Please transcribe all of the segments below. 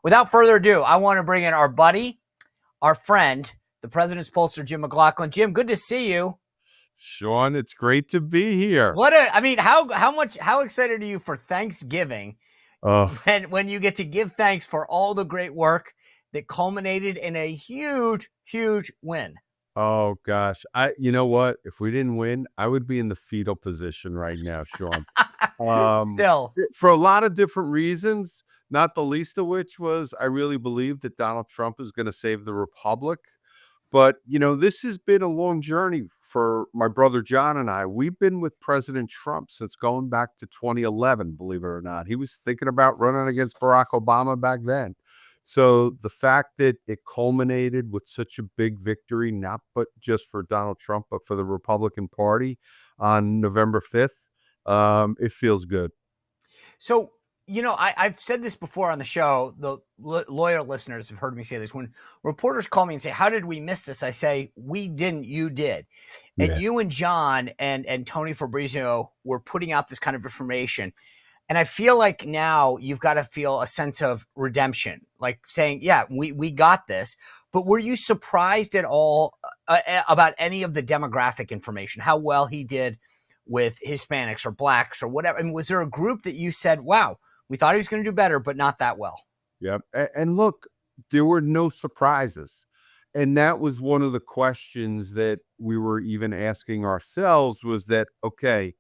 Without further ado, I want to bring in our buddy, our friend, the president's pollster, Jim McLaughlin. Jim, good to see you. Sean, it's great to be here. How excited are you for Thanksgiving Oh, when you get to give thanks for all the great work that culminated in a huge, huge win? oh gosh. You know what? If we didn't win, I would be in the fetal position right now, Sean. Um, Still, for a lot of different reasons, not the least of which was I really believe that Donald Trump is going to save the republic. But, this has been a long journey for my brother John and I. We've been with President Trump since going back to 2011, believe it or not. He was thinking about running against Barack Obama back then. So the fact that it culminated with such a big victory, not but just for Donald Trump, but for the Republican Party on November 5th, it feels good. so I've said this before on the show. The loyal listeners have heard me say this. When reporters call me and say, "How did we miss this?" I say, "We didn't. You did." And Yeah. you and John and Tony Fabrizio were putting out this kind of information. And I feel like now you've got to feel a sense of redemption, like saying, yeah, we got this. But were you surprised at all about any of the demographic information, how well he did with Hispanics or blacks or whatever? I mean, was there a group that you said, wow, we thought he was going to do better, but not that well? Yep. And look, there were no surprises. And that was one of the questions that we were even asking ourselves was that, okay,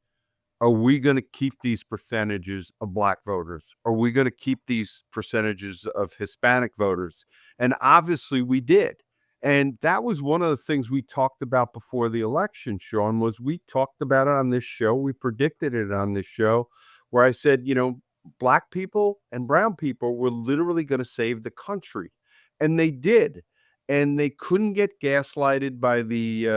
are we going to keep these percentages of black voters? Are we going to keep these percentages of Hispanic voters? And obviously we did. And that was one of the things we talked about before the election, Sean, was we talked about it on this show. We predicted it on this show where I said, black people and brown people were literally going to save the country. And they did. And they couldn't get gaslighted by the,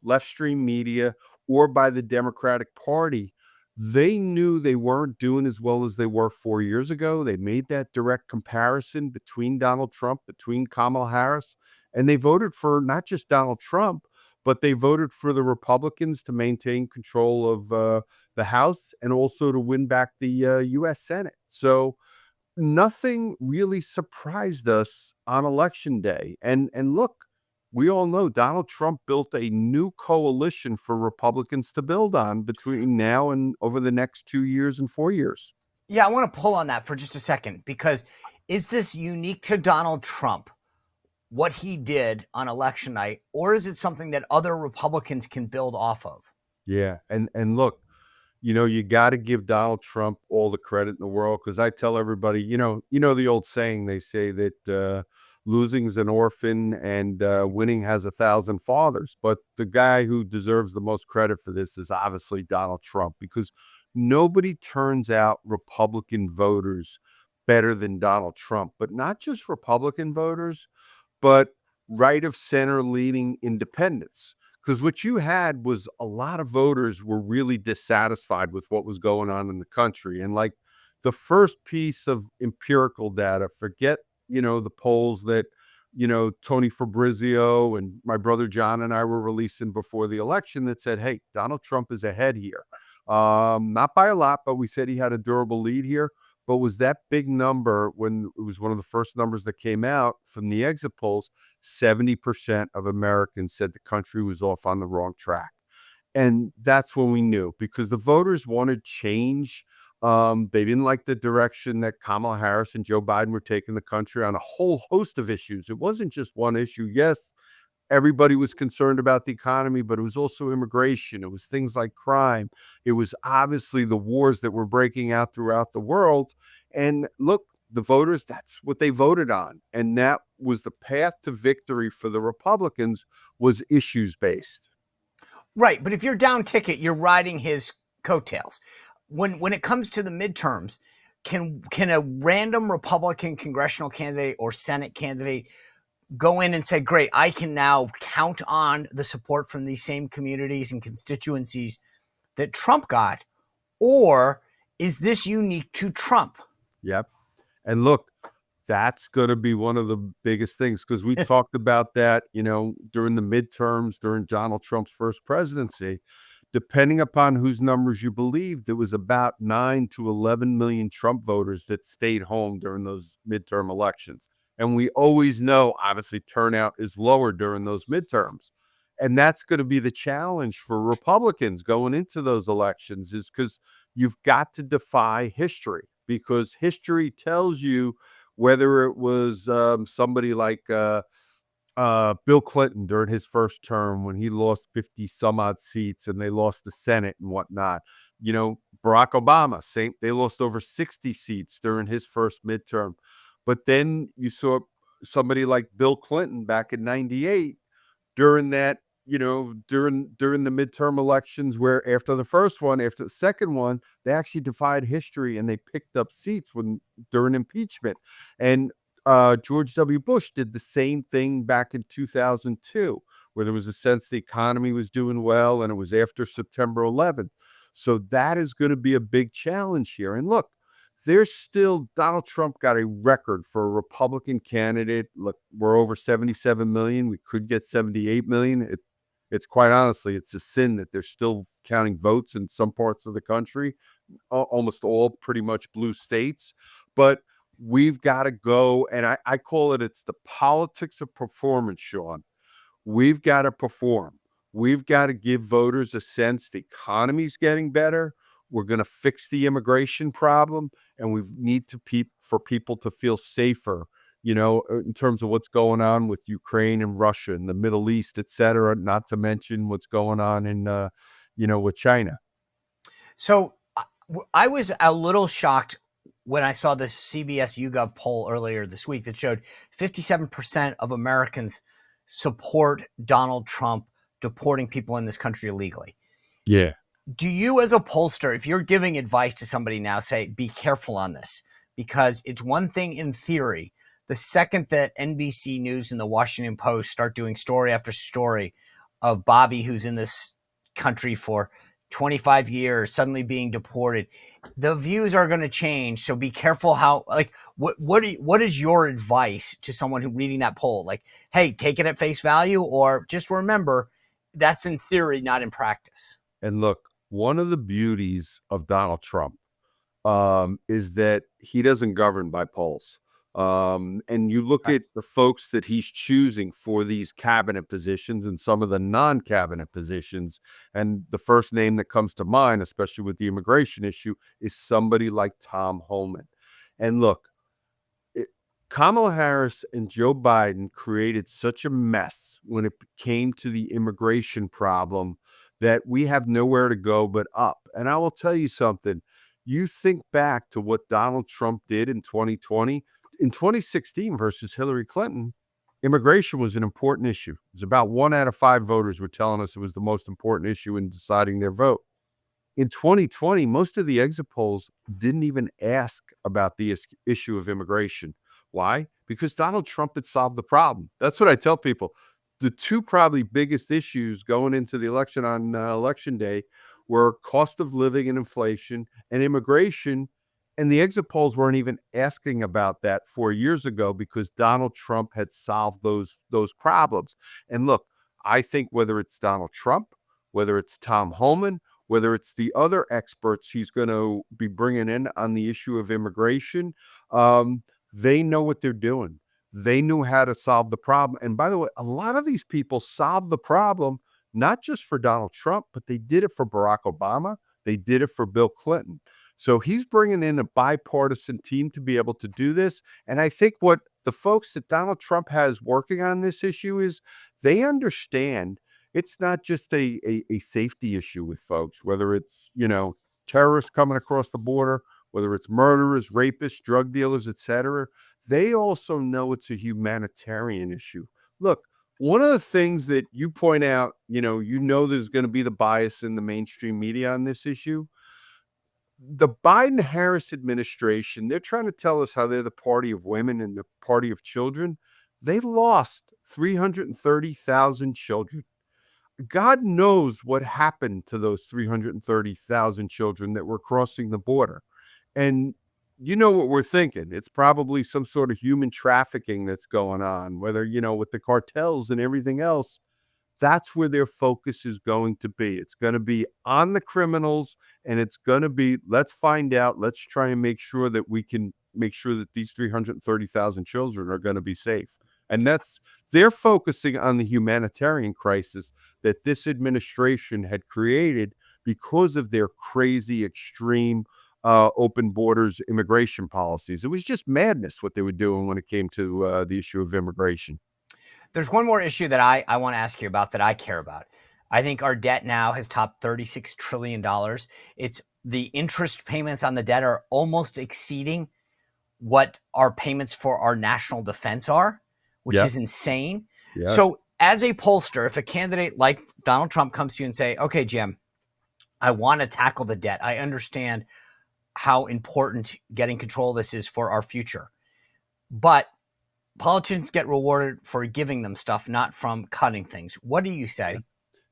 left stream media or by the Democratic Party. They knew they weren't doing as well as they were 4 years ago. They made that direct comparison between Donald Trump, between Kamala Harris, and they voted for not just Donald Trump, but they voted for the Republicans to maintain control of the House and also to win back the U.S. Senate. So nothing really surprised us on election day. And look, we all know Donald Trump built a new coalition for Republicans to build on between now and over the next 2 years and 4 years. Yeah, I want to pull on that for just a second, because is this unique to Donald Trump, what he did on election night, or is it something that other Republicans can build off of? Yeah. And look, you got to give Donald Trump all the credit in the world because I tell everybody, the old saying, they say that losing's an orphan and winning has 1,000 fathers. But the guy who deserves the most credit for this is obviously Donald Trump, because nobody turns out Republican voters better than Donald Trump, but not just Republican voters, but right of center leaning independents. Because what you had was a lot of voters were really dissatisfied with what was going on in the country. And like the first piece of empirical data, forget, the polls that, Tony Fabrizio and my brother John and I were releasing before the election that said, hey, Donald Trump is ahead here. Not by a lot, but we said he had a durable lead here. But was that big number when it was one of the first numbers that came out from the exit polls? 70% of Americans said the country was off on the wrong track. And that's when we knew, because the voters wanted change. They didn't like the direction that Kamala Harris and Joe Biden were taking the country on a whole host of issues. It wasn't just one issue. Yes, everybody was concerned about the economy, but it was also immigration. It was things like crime. It was obviously the wars that were breaking out throughout the world. And look, the voters, that's what they voted on. And that was the path to victory for the Republicans, was issues based. Right, but if you're down ticket, you're riding his coattails. When it comes to the midterms, can a random Republican congressional candidate or Senate candidate go in and say, great, I can now count on the support from these same communities and constituencies that Trump got? Or is this unique to Trump? Yep. And look, that's going to be one of the biggest things, because we talked about that, during the midterms, during Donald Trump's first presidency. depending upon whose numbers you believe, there was about 9 to 11 million Trump voters that stayed home during those midterm elections. And we always know, obviously, turnout is lower during those midterms. And that's going to be the challenge for Republicans going into those elections, is because you've got to defy history, because history tells you whether it was somebody like Bill Clinton during his first term when he lost 50 some odd seats and they lost the Senate and whatnot. Barack Obama, same, they lost over 60 seats during his first midterm. But then you saw somebody like Bill Clinton back in 98 during that, during the midterm elections, where after the first one, after the second one, they actually defied history and they picked up seats when during impeachment. And George W. Bush did the same thing back in 2002, where there was a sense the economy was doing well, and it was after September 11th. So that is going to be a big challenge here. And look, there's still, Donald Trump got a record for a Republican candidate. Look, we're over 77 million. We could get 78 million. It's quite honestly, it's a sin that they're still counting votes in some parts of the country, almost all pretty much blue states. But we've got to go, and I call it's the politics of performance, Sean. We've got to perform. We've got to give voters a sense the economy's getting better. We're going to fix the immigration problem, and we need to for people to feel safer, in terms of what's going on with Ukraine and Russia and the Middle East, et cetera, not to mention what's going on in, with China. So I was a little shocked when I saw the CBS YouGov poll earlier this week that showed 57% of Americans support Donald Trump deporting people in this country illegally. Yeah. Do you, as a pollster, if you're giving advice to somebody now, say, be careful on this? Because it's one thing in theory. The second that NBC News and the Washington Post start doing story after story of Bobby, who's in this country for 25 years, suddenly being deported, the views are going to change. So be careful how, like, what is your advice to someone who reading that poll? Like, hey, take it at face value, or just remember that's in theory, not in practice. And look, one of the beauties of Donald Trump is that he doesn't govern by polls. And you look Right. at the folks that he's choosing for these cabinet positions and some of the non-cabinet positions. And the first name that comes to mind, especially with the immigration issue, is somebody like Tom Homan. And look, Kamala Harris and Joe Biden created such a mess when it came to the immigration problem that we have nowhere to go but up. And I will tell you something. You think back to what Donald Trump did in 2020, in 2016 versus Hillary Clinton, immigration was an important issue. It was about 1 out of 5 voters were telling us it was the most important issue in deciding their vote. In 2020, most of the exit polls didn't even ask about the issue of immigration. Why? Because Donald Trump had solved the problem. That's what I tell people. The two probably biggest issues going into the election on election day were cost of living and inflation and immigration. And the exit polls weren't even asking about that 4 years ago because Donald Trump had solved those problems. And look, I think whether it's Donald Trump, whether it's Tom Homan, whether it's the other experts he's going to be bringing in on the issue of immigration, they know what they're doing. They knew how to solve the problem. And by the way, a lot of these people solved the problem, not just for Donald Trump, but they did it for Barack Obama. They did it for Bill Clinton. So he's bringing in a bipartisan team to be able to do this. And I think what the folks that Donald Trump has working on this issue is they understand it's not just a safety issue with folks, whether it's, terrorists coming across the border, whether it's murderers, rapists, drug dealers, et cetera. They also know it's a humanitarian issue. Look, one of the things that you point out, there's going to be the bias in the mainstream media on this issue. The Biden-Harris administration, they're trying to tell us how they're the party of women and the party of children. They lost 330,000 children. God knows what happened to those 330,000 children that were crossing the border. And you know what we're thinking. It's probably some sort of human trafficking that's going on, whether, with the cartels and everything else. That's where their focus is going to be. It's going to be on the criminals, and it's going to be, let's find out, let's try and make sure that we can make sure that these 330,000 children are going to be safe. And they're focusing on the humanitarian crisis that this administration had created because of their crazy, extreme, open borders immigration policies. It was just madness what they were doing when it came to the issue of immigration. There's one more issue that I want to ask you about that I care about. I think our debt now has topped $36 trillion. It's the interest payments on the debt are almost exceeding what our payments for our national defense are, which Yeah. is insane. Yes. So as a pollster, if a candidate like Donald Trump comes to you and say, okay, Jim, I want to tackle the debt. I understand how important getting control of this is for our future. But politicians get rewarded for giving them stuff, not from cutting things. What do you say?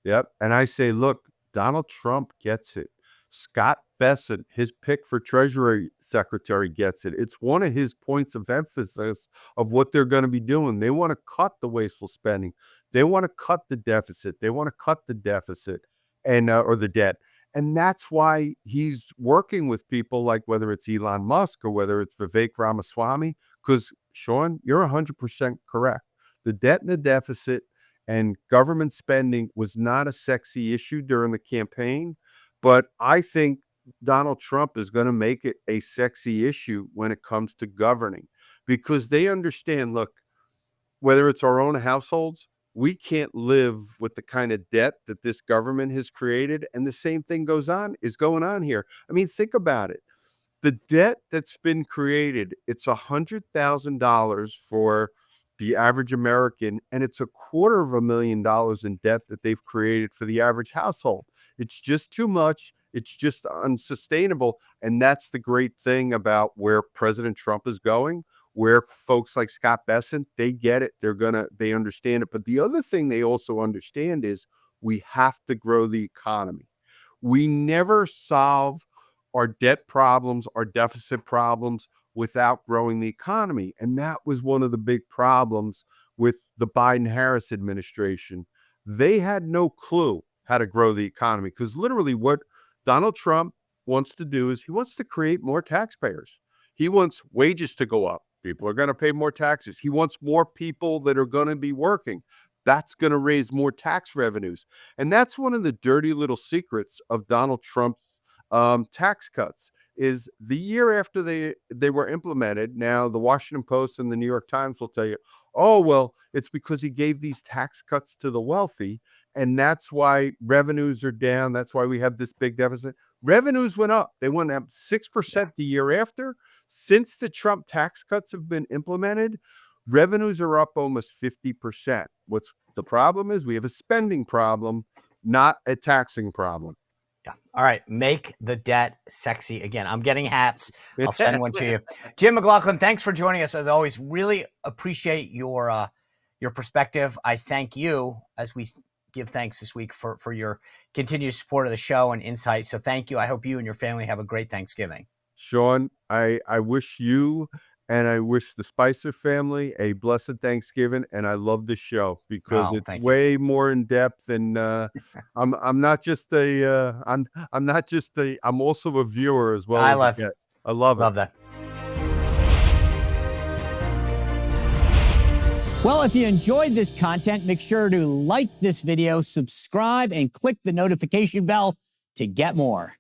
Yep. And I say, look, Donald Trump gets it. Scott Bessent, his pick for Treasury Secretary, gets it. It's one of his points of emphasis of what they're going to be doing. They want to cut the wasteful spending. They want to cut the deficit. They want to cut the deficit and or the debt. And that's why he's working with people like whether it's Elon Musk or whether it's Vivek Ramaswamy, because Sean, you're 100% correct. The debt and the deficit and government spending was not a sexy issue during the campaign, but I think Donald Trump is going to make it a sexy issue when it comes to governing because they understand, look, whether it's our own households, we can't live with the kind of debt that this government has created. And the same thing is going on here. I mean, think about it. The debt that's been created, it's $100,000 for the average American, and it's $250,000 in debt that they've created for the average household. It's just too much. It's just unsustainable. And that's the great thing about where President Trump is going, where folks like Scott Bessent, they get it. They understand it. But the other thing they also understand is we have to grow the economy. We never solve our debt problems, our deficit problems without growing the economy. And that was one of the big problems with the Biden-Harris administration. They had no clue how to grow the economy because literally what Donald Trump wants to do is he wants to create more taxpayers. He wants wages to go up. People are going to pay more taxes. He wants more people that are going to be working. That's going to raise more tax revenues. And that's one of the dirty little secrets of Donald Trump's tax cuts is the year after they were implemented. Now, the Washington Post and the New York Times will tell you, oh, well, it's because he gave these tax cuts to the wealthy. And that's why revenues are down. That's why we have this big deficit. Revenues went up. They went up 6% the year after. Since the Trump tax cuts have been implemented, revenues are up almost 50%. What's the problem is we have a spending problem, not a taxing problem. Yeah. All right. Make the debt sexy again. I'm getting hats. I'll send one to you. Jim McLaughlin, thanks for joining us as always. Really appreciate your perspective. I thank you as we give thanks this week for your continued support of the show and insight. So thank you. I hope you and your family have a great Thanksgiving. Sean, I wish you and I wish the Spicer family a blessed Thanksgiving. And I love the show because it's way more in depth. And I'm not just I'm also a viewer as well as a guest. I love it. Love that. Well, if you enjoyed this content, make sure to like this video, subscribe, and click the notification bell to get more.